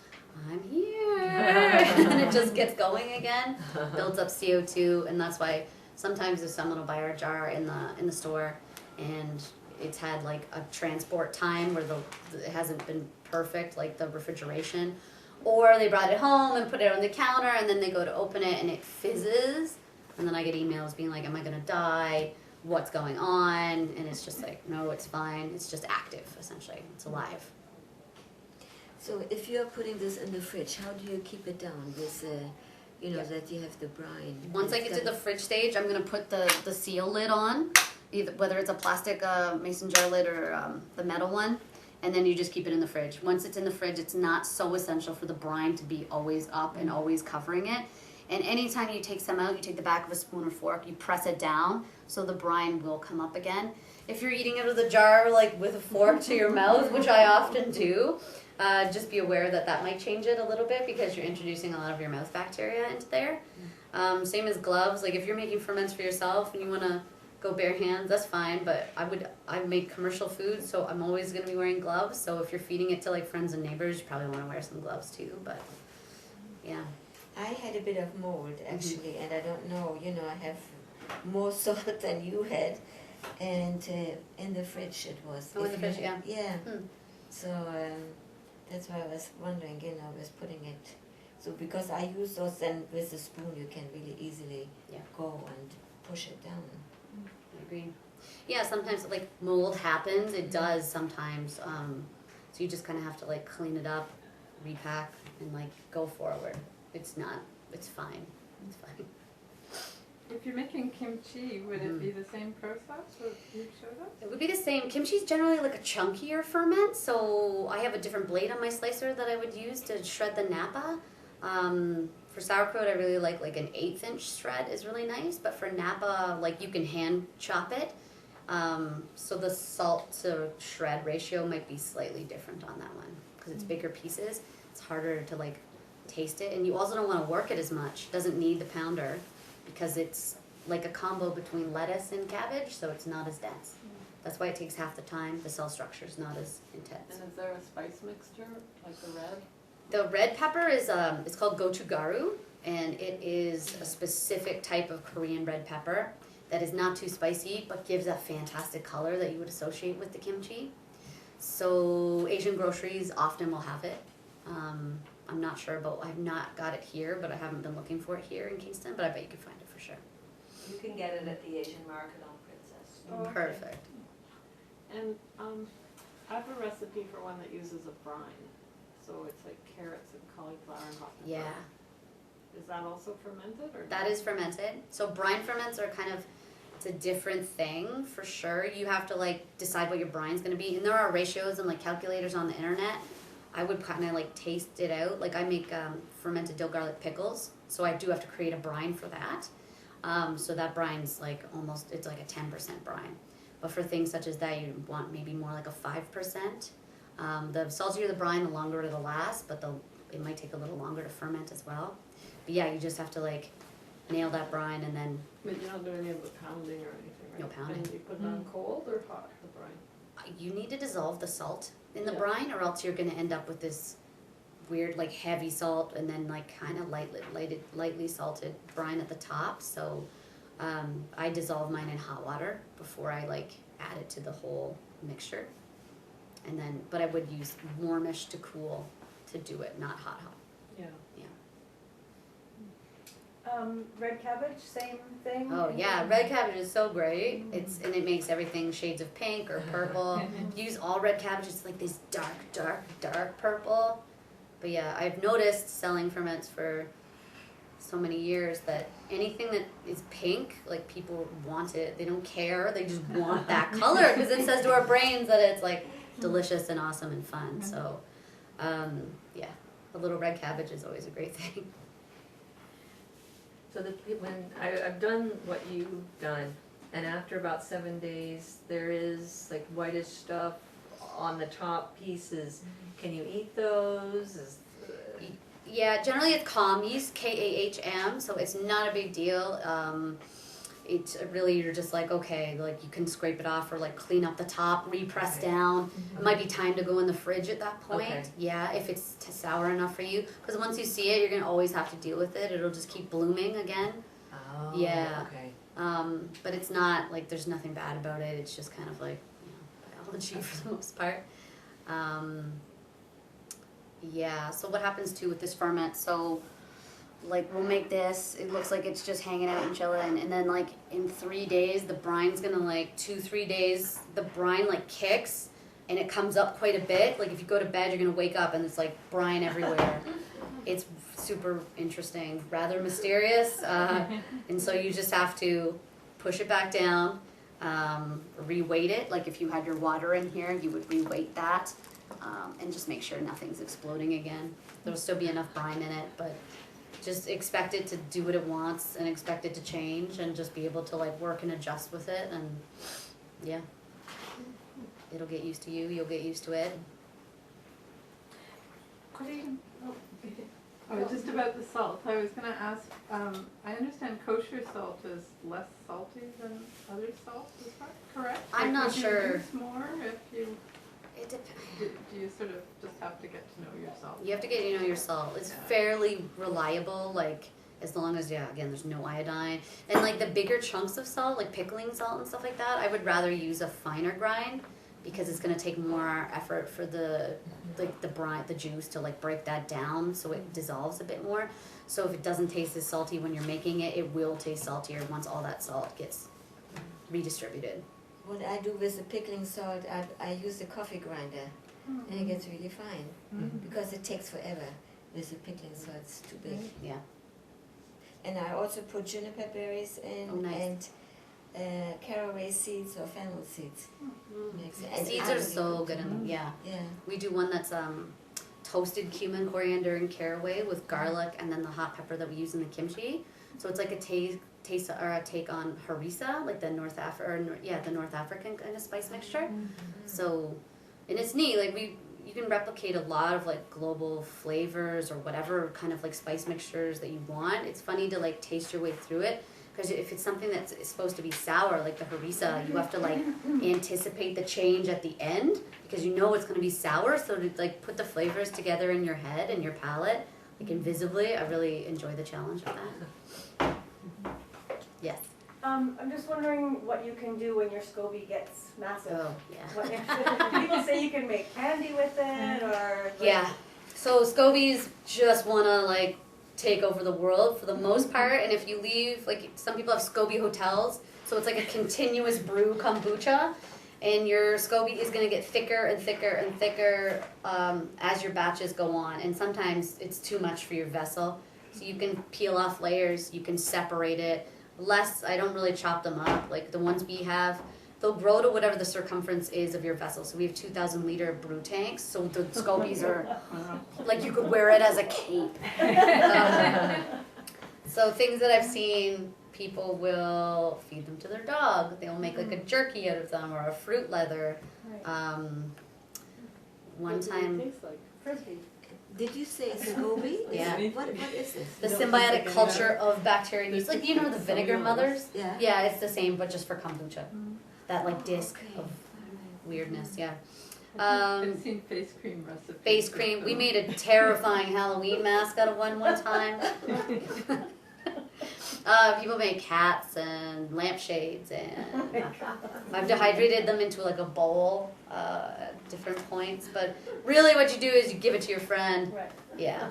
I'm here. And it just gets going again, builds up CO2. And that's why sometimes if someone will buy our jar in the store and it's had like a transport time where it hasn't been perfect, like the refrigeration, or they brought it home and put it on the counter and then they go to open it and it fizzes, and then I get emails being like, am I gonna die? What's going on? And it's just like, no, it's fine. It's just active, essentially. It's alive.
So if you're putting this in the fridge, how do you keep it down with, that you have the brine?
Once I get to the fridge stage, I'm gonna put the seal lid on, either whether it's a plastic mason jar lid or the metal one, and then you just keep it in the fridge. Once it's in the fridge, it's not so essential for the brine to be always up and always covering it. And anytime you take some out, you take the back of a spoon or fork, you press it down so the brine will come up again. If you're eating out of the jar like with a fork to your mouth, which I often do, just be aware that might change it a little bit because you're introducing a lot of your mouth bacteria into there. Same as gloves. Like if you're making ferments for yourself and you want to go bare hands, that's fine. But I make commercial food, so I'm always going to be wearing gloves. So if you're feeding it to like friends and neighbors, you probably want to wear some gloves too. But yeah.
I had a bit of mold actually, and I don't know, I have more salt than you had, and in the fridge it was.
Oh, in the fridge, yeah.
Yeah. So that's why I was wondering, was putting it. So because I use those, then with the spoon you can really easily go and push it down.
I agree. Yeah, sometimes like mold happens. It does sometimes. So you just kind of have to like clean it up, repack, and like go forward. It's fine. It's fine.
If you're making kimchi, would it be the same process that you showed us?
It would be the same. Kimchi is generally like a chunkier ferment, so I have a different blade on my slicer that I would use to shred the napa. For sauerkraut, I really like an 1/8 inch shred is really nice, but for napa, like you can hand chop it. So the salt to shred ratio might be slightly different on that one because it's bigger pieces. It's harder to like taste it, and you also don't want to work it as much. It doesn't need the pounder because it's like a combo between lettuce and cabbage, so it's not as dense. That's why it takes half the time. The cell structure is not as intense.
And is there a spice mixture, like the red?
The red pepper is it's called gochugaru, and it is a specific type of Korean red pepper that is not too spicy but gives a fantastic color that you would associate with the kimchi. So Asian groceries often will have it. I'm not sure about, I've not got it here, but I haven't been looking for it here in Kingston, but I bet you can find it for sure.
You can get it at the Asian market on Princess.
Oh, okay.
Perfect.
And I have a recipe for one that uses a brine. So it's like carrots and cauliflower and hot pepper.
Yeah.
Is that also fermented? Or
That is fermented. So brine ferments are kind of, it's a different thing for sure. You have to like decide what your brine's gonna be. And there are ratios and like calculators on the internet. I would kind of like taste it out. Like I make fermented dill garlic pickles. So I do have to create a brine for that. So that brine's like almost, it's like a 10% brine. But for things such as that, you want maybe more like a 5%. The saltier the brine, the longer it'll last, but it might take a little longer to ferment as well. But yeah, you just have to like nail that brine and then.
But you don't do any of the pounding or anything, right?
No pounding.
And you put it on cold or hot, the brine?
You need to dissolve the salt in the
Yeah.
brine, or else you're going to end up with this weird like heavy salt and then like kind of lightly salted brine at the top. So I dissolve mine in hot water before I like add it to the whole mixture. And then, but I would use warmish to cool to do it, not hot.
Yeah.
Yeah.
red cabbage, same thing?
Oh yeah, red cabbage is so great. And it makes everything shades of pink or purple. Use all red cabbage, it's like this dark purple. But yeah, I've noticed selling ferments for so many years that anything that is pink, like people want it. They don't care. They just want that color because it says to our brains that it's like delicious and awesome and fun. So, yeah, a little red cabbage is always a great thing.
So when I've done what you've done, and after about 7 days, there is like whitish stuff on the top pieces. Can you eat those?
Yeah, generally it's Kahm yeast, Kahm, so it's not a big deal. It's really, you're just like, okay, like you can scrape it off or like clean up the top, repress down. It might be time to go in the fridge at that point.
Okay.
Yeah, if it's sour enough for you. Because once you see it, you're going to always have to deal with it. It'll just keep blooming again.
Oh,
Yeah.
okay.
But it's not, like, there's nothing bad about it. It's just kind of like, biology for the most part. Yeah, so what happens too with this ferment, so like we'll make this, it looks like it's just hanging out and chilling, and then like in 3 days the brine's gonna like 2-3 days the brine like kicks and it comes up quite a bit. Like if you go to bed you're gonna wake up and it's like brine everywhere. It's super interesting, rather mysterious, and so you just have to push it back down, reweight it. Like if you had your water in here you would reweight that. And just make sure nothing's exploding again. There'll still be enough brine in it, but just expect it to do what it wants and expect it to change and just be able to like work and adjust with it, and yeah, it'll get used to you, you'll get used to it.
Oh, just about the salt, I was gonna ask, I understand kosher salt is less salty than other salts, is that correct?
I'm not
Would you
sure.
use more if you,
It depends.
do you sort of just have to get to know your salt?
You have to get to know your salt. It's fairly reliable, like as long as, yeah, again, there's no iodine. And like the bigger chunks of salt, like pickling salt and stuff like that, I would rather use a finer grind because it's gonna take more effort for the like the brine, the juice to like break that down so it dissolves a bit more. So if it doesn't taste as salty when you're making it, it will taste saltier once all that salt gets redistributed.
What I do with the pickling salt, I use the coffee grinder, and it gets really fine, because it takes forever with the pickling salt, it's too big.
Yeah.
And I also put juniper berries in,
Oh, nice.
and caraway seeds or fennel seeds. Makes it- and
Seeds
I
are
really
so
put-
good, and yeah.
Yeah.
We do one that's toasted cumin, coriander, and caraway with garlic, and then the hot pepper that we use in the kimchi. So it's like a taste or a take on harissa, like the the North African kind of spice mixture. So, and it's neat. Like you can replicate a lot of like global flavors or whatever kind of like spice mixtures that you want. It's funny to like taste your way through it. Because if it's something that's supposed to be sour, like the harissa, you have to like anticipate the change at the end because you know it's going to be sour. So to like put the flavors together in your head and your palate, like invisibly, I really enjoy the challenge of that. Yes.
I'm just wondering what you can do when your SCOBY gets massive.
Oh, yeah.
What, people say you can make candy with it, or like,
Yeah. So Scobies just want to like take over the world for the most part, and if you leave, like some people have Scobie hotels, so it's like a continuous brew kombucha, and your Scobie is going to get thicker and thicker and thicker as your batches go on, and sometimes it's too much for your vessel, so you can peel off layers, you can separate it. I don't really chop them up, like the ones we have, they'll grow to whatever the circumference is of your vessel. So we have 2,000 liter brew tanks, so the Scobies are like you could wear it as a cape. So things that I've seen, people will feed them to their dog. They'll make like a jerky out of them or a fruit leather. One
What does it
time,
taste like?
frisbee.
Did you say Scobie?
Yeah.
What is this?
the symbiotic culture of bacteria and yeast, like you know the vinegar mothers.
Yeah.
Yeah, it's the same, but just for kombucha. That like disc
Okay.
of weirdness. Yeah.
I've seen face cream recipes.
Face cream. We made a terrifying Halloween mask out of one time. People make hats and lampshades, and I've dehydrated them into like a bowl at different points. But really, what you do is you give it to your friend.
Right.
Yeah.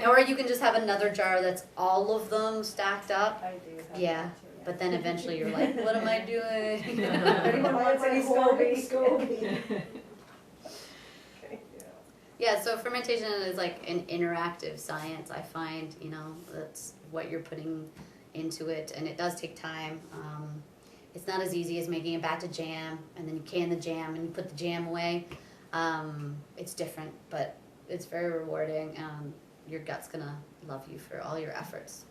Or you can just have another jar that's all of them stacked up.
I do have
Yeah.
that too,
But then eventually you're like, what am I doing?
Anyone wants any Scobies?
Scobies.
Okay, yeah.
Yeah, so fermentation is like an interactive science, I find, you know, that's what you're putting into it, and it does take time. It's not as easy as making a batch of jam, and then you can the jam, and you put the jam away. It's different, but it's very rewarding. Your gut's gonna love you for all your efforts.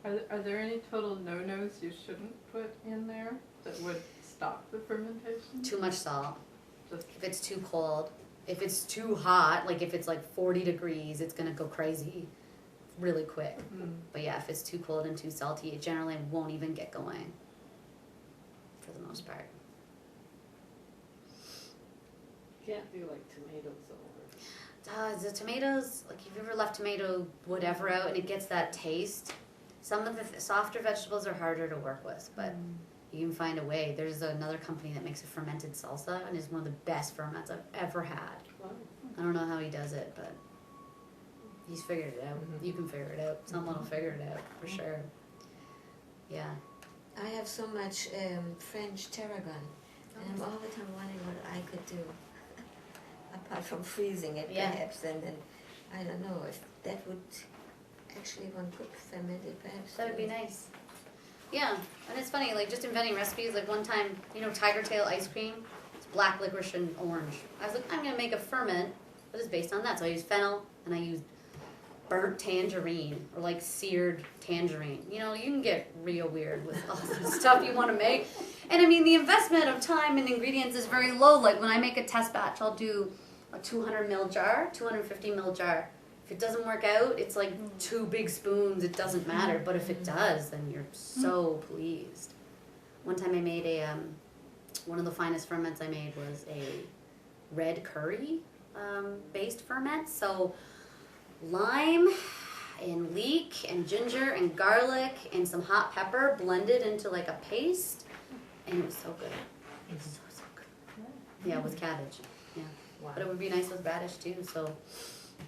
Are there any total no-nos you shouldn't put in there that would stop the fermentation?
Too much salt.
Just
If it's too cold. If it's too hot, like if it's like 40 degrees, it's gonna go crazy really quick. But yeah, if it's too cold and too salty, it generally won't even get going for the most part.
can't do like tomatoes over.
The tomatoes, like if you've ever left tomato whatever out and it gets that taste, some of the softer vegetables are harder to work with, but you can find a way. There's another company that makes a fermented salsa and is one of the best ferments I've ever had.
Wow.
I don't know how he does it, but he's figured it out. You can figure it out. Someone will figure it out for sure. Yeah.
I have so much French tarragon, and I'm all the time wondering what I could do, apart from freezing it
Yeah.
perhaps, and then I don't know if that would actually one could ferment it perhaps.
That would be
too.
nice. Yeah, and it's funny, like just inventing recipes. Like one time, you know, tiger tail ice cream. It's black licorice and orange. I was like, I'm gonna make a ferment that is based on that. So I used fennel and I used burnt tangerine or like seared tangerine. You know, you can get real weird with all the stuff you want to make. And I mean, the investment of time and ingredients is very low. Like when I make a test batch, I'll do a 200 ml jar, 250 ml jar. If it doesn't work out, it's like 2 big spoons. It doesn't matter. But if it does, then you're so pleased. One time I made a, one of the finest ferments I made was a red curry based ferment. So lime and leek and ginger and garlic and some hot pepper blended into like a paste. And it was so good. It was so good. Yeah, with cabbage. Yeah.
Wow.
But it would be nice with radish too. So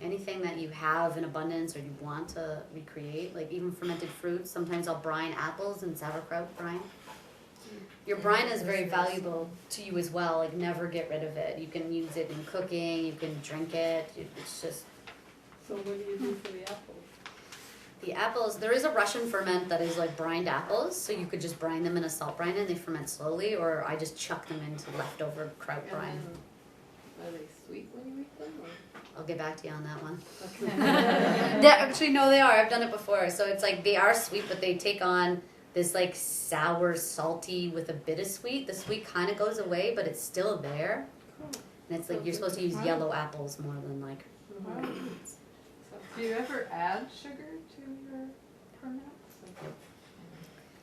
anything that you have in abundance or you want to recreate, like even fermented fruits. Sometimes I'll brine apples and sauerkraut brine. Your brine is very valuable to you as well. Like never get rid of it. You can use it in cooking. You can drink it. It's just
So what do you do for the apples?
the apples. There is a Russian ferment that is like brined apples, so you could just brine them in a salt brine and they ferment slowly. Or I just chuck them into leftover kraut
And
brine.
then, are they sweet when you eat them? Or?
I'll get back to you on that one.
Okay.
Actually, no, they are. I've done it before. So it's like they are sweet, but they take on this like sour, salty with a bit of sweet. The sweet kind of goes away, but it's still there.
Cool.
And it's like you're supposed to use yellow apples more than like.
So, do you ever add sugar to your ferments?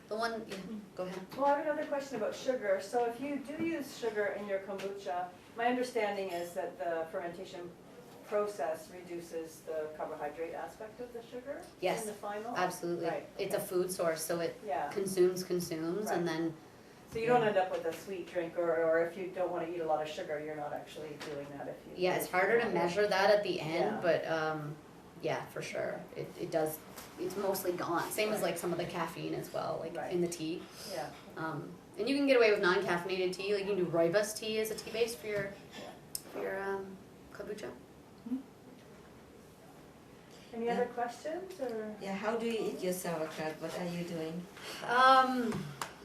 The one, yeah, go ahead.
Well, I have another question about sugar. So if you do use sugar in your kombucha, my understanding is that the fermentation process reduces the carbohydrate aspect of the sugar
Yes,
in the final?
absolutely.
Right,
It's a food source, so it
Yeah.
consumes,
Right.
and then
So you don't end up with a sweet drink, or if you don't want to eat a lot of sugar, you're not actually doing that if you.
yeah, it's harder to measure that at the end,
Yeah.
but yeah, for sure, it does. It's mostly gone. Same as like some of the caffeine as well, like
Right.
in the tea.
Yeah.
And you can get away with non-caffeinated tea. Like you can do rooibos tea as a tea base for your kombucha.
Any other questions, or?
Yeah, how do you eat your sauerkraut? What are you doing?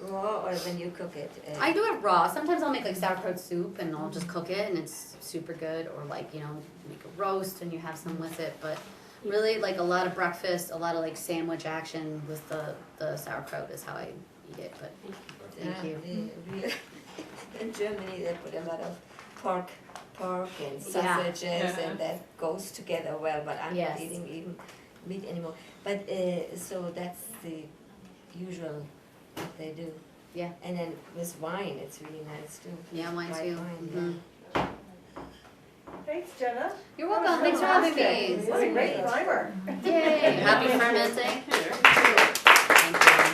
Raw or when you cook it?
I do it raw. Sometimes I'll make like sauerkraut soup and I'll just cook it and it's super good. Or like, you know, make a roast and you have some with it. But really like a lot of breakfast, a lot of like sandwich action with the sauerkraut is how I eat it. But thank you.
In Germany they put a lot of pork and
Yeah.
sausages and that goes together well, but I'm
Yes.
not eating even meat anymore. But so that's the usual what they do.
Yeah.
And then with wine it's really nice too.
Yeah, wine
White
too.
wine,
Mhm.
yeah.
Thanks, Jenna.
You're welcome, thanks for having me.
What a great primer.
Yay, happy fermenting. Thank you.